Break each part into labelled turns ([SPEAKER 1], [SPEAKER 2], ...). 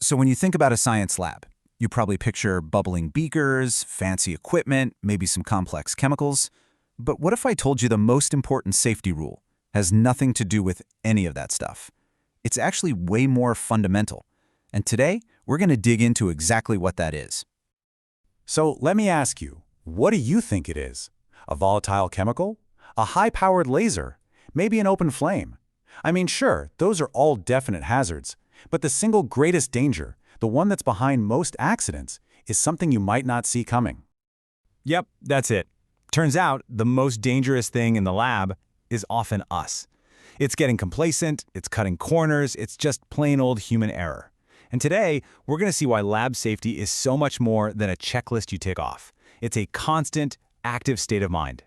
[SPEAKER 1] So when you think about a science lab, you probably picture bubbling beakers, fancy equipment, maybe some complex chemicals. But what if I told you the most important safety rule has nothing to do with any of that stuff? It's actually way more fundamental. And today, we're going to dig into exactly what that is.
[SPEAKER 2] So let me ask you, what do you think it is? A volatile chemical? A high-powered laser? Maybe an open flame? I mean, sure, those are all definite hazards, but the single greatest danger, the one that's behind most accidents, is something you might not see coming.
[SPEAKER 3] Yep, that's it. Turns out the most dangerous thing in the lab is often us. It's getting complacent, it's cutting corners, it's just plain old human error. And today, we're going to see why lab safety is so much more than a checklist you tick off. It's a constant, active state of mind.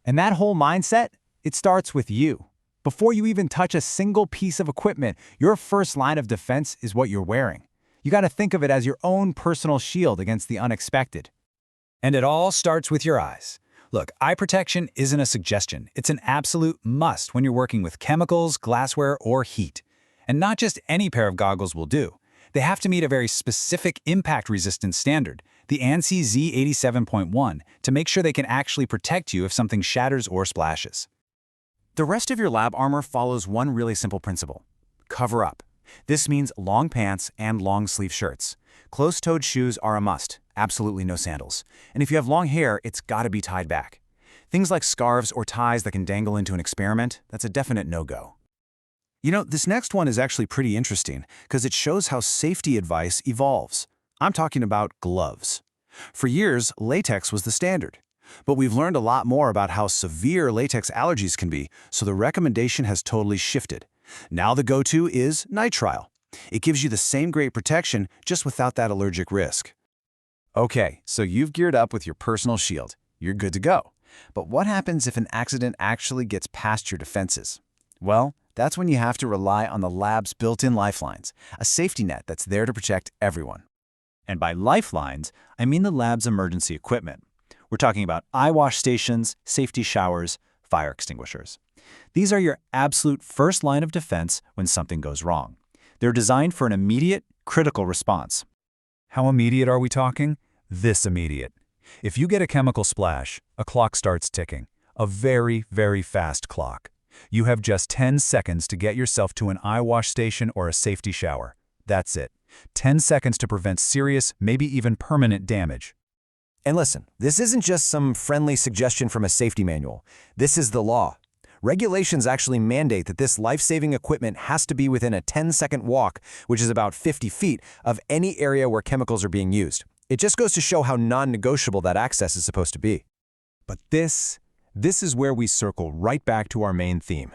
[SPEAKER 3] And that whole mindset, it starts with you. Before you even touch a single piece of equipment, your first line of defense is what you're wearing. You got to think of it as your own personal shield against the unexpected. And it all starts with your eyes. Look, eye protection isn't a suggestion. It's an absolute must when you're working with chemicals, glassware, or heat. And not just any pair of goggles will do. They have to meet a very specific impact resistance standard, the ANSI Z87.1, to make sure they can actually protect you if something shatters or splashes.
[SPEAKER 2] The rest of your lab armor follows one really simple principle: cover up. This means long pants and long-sleeve shirts. Closed-toed shoes are a must, absolutely no sandals. And if you have long hair, it's gotta be tied back. Things like scarves or ties that can dangle into an experiment, that's a definite no-go.
[SPEAKER 1] You know, this next one is actually pretty interesting because it shows how safety advice evolves. I'm talking about gloves. For years, latex was the standard. But we've learned a lot more about how severe latex allergies can be, so the recommendation has totally shifted. Now the go-to is nitrile. It gives you the same great protection, just without that allergic risk. Okay, so you've geared up with your personal shield. You're good to go. But what happens if an accident actually gets past your defenses? Well, that's when you have to rely on the lab's built-in lifelines, a safety net that's there to protect everyone. And by lifelines, I mean the lab's emergency equipment. We're talking about eye wash stations, safety showers, fire extinguishers. These are your absolute first line of defense when something goes wrong. They're designed for an immediate, critical response.
[SPEAKER 4] How immediate are we talking? This immediate. If you get a chemical splash, a clock starts ticking. A very, very fast clock. You have just 10 seconds to get yourself to an eye wash station or a safety shower. That's it. 10 seconds to prevent serious, maybe even permanent damage.
[SPEAKER 5] And listen, this isn't just some friendly suggestion from a safety manual. This is the law. Regulations actually mandate that this life-saving equipment has to be within a 10-second walk, which is about 50 feet, of any area where chemicals are being used. It just goes to show how non-negotiable that access is supposed to be.
[SPEAKER 4] But this is where we circle right back to our main theme.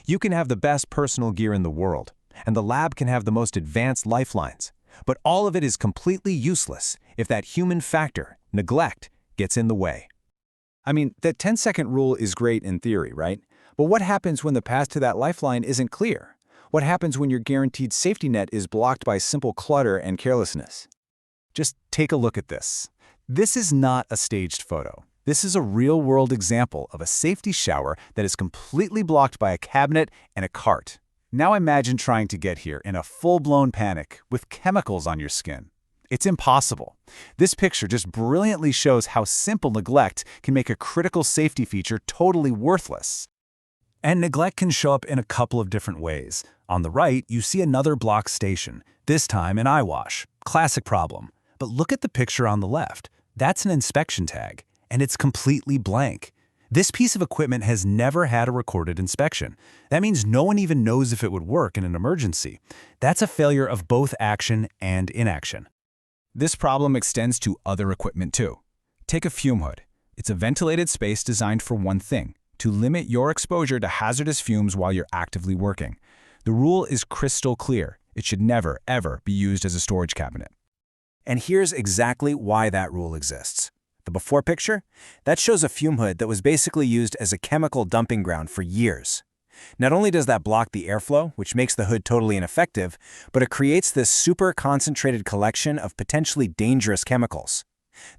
[SPEAKER 4] You can have the best personal gear in the world, and the lab can have the most advanced lifelines. But all of it is completely useless if that human factor, neglect, gets in the way.
[SPEAKER 1] I mean, that 10-second rule is great in theory, right? But what happens when the path to that lifeline isn't clear? What happens when your guaranteed safety net is blocked by simple clutter and carelessness? Just take a look at this. This is not a staged photo. This is a real-world example of a safety shower that is completely blocked by a cabinet and a cart. Now imagine trying to get here in a full-blown panic with chemicals on your skin. It's impossible. This picture just brilliantly shows how simple neglect can make a critical safety feature totally worthless.
[SPEAKER 4] And neglect can show up in a couple of different ways. On the right, you see another block station, this time an eye wash. Classic problem. But look at the picture on the left. That's an inspection tag, and it's completely blank. This piece of equipment has never had a recorded inspection. That means no one even knows if it would work in an emergency. That's a failure of both action and inaction.
[SPEAKER 1] This problem extends to other equipment too. Take a fume hood. It's a ventilated space designed for one thing: to limit your exposure to hazardous fumes while you're actively working. The rule is crystal clear. It should never, ever be used as a storage cabinet. And here's exactly why that rule exists. The before picture? That shows a fume hood that was basically used as a chemical dumping ground for years. Not only does that block the airflow, which makes the hood totally ineffective, but it creates this super concentrated collection of potentially dangerous chemicals.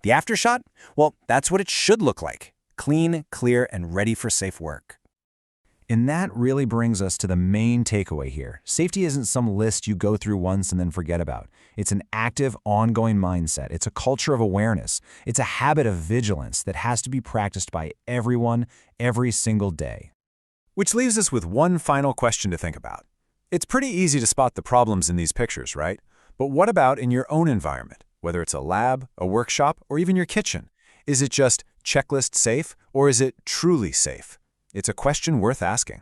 [SPEAKER 1] The aftershot? Well, that's what it should look like. Clean, clear, and ready for safe work.
[SPEAKER 5] And that really brings us to the main takeaway here. Safety isn't some list you go through once and then forget about. It's an active, ongoing mindset. It's a culture of awareness. It's a habit of vigilance that has to be practiced by everyone every single day.
[SPEAKER 3] Which leaves us with one final question to think about. It's pretty easy to spot the problems in these pictures, right? But what about in your own environment, whether it's a lab, a workshop, or even your kitchen? Is it just checklist safe, or is it truly safe? It's a question worth asking.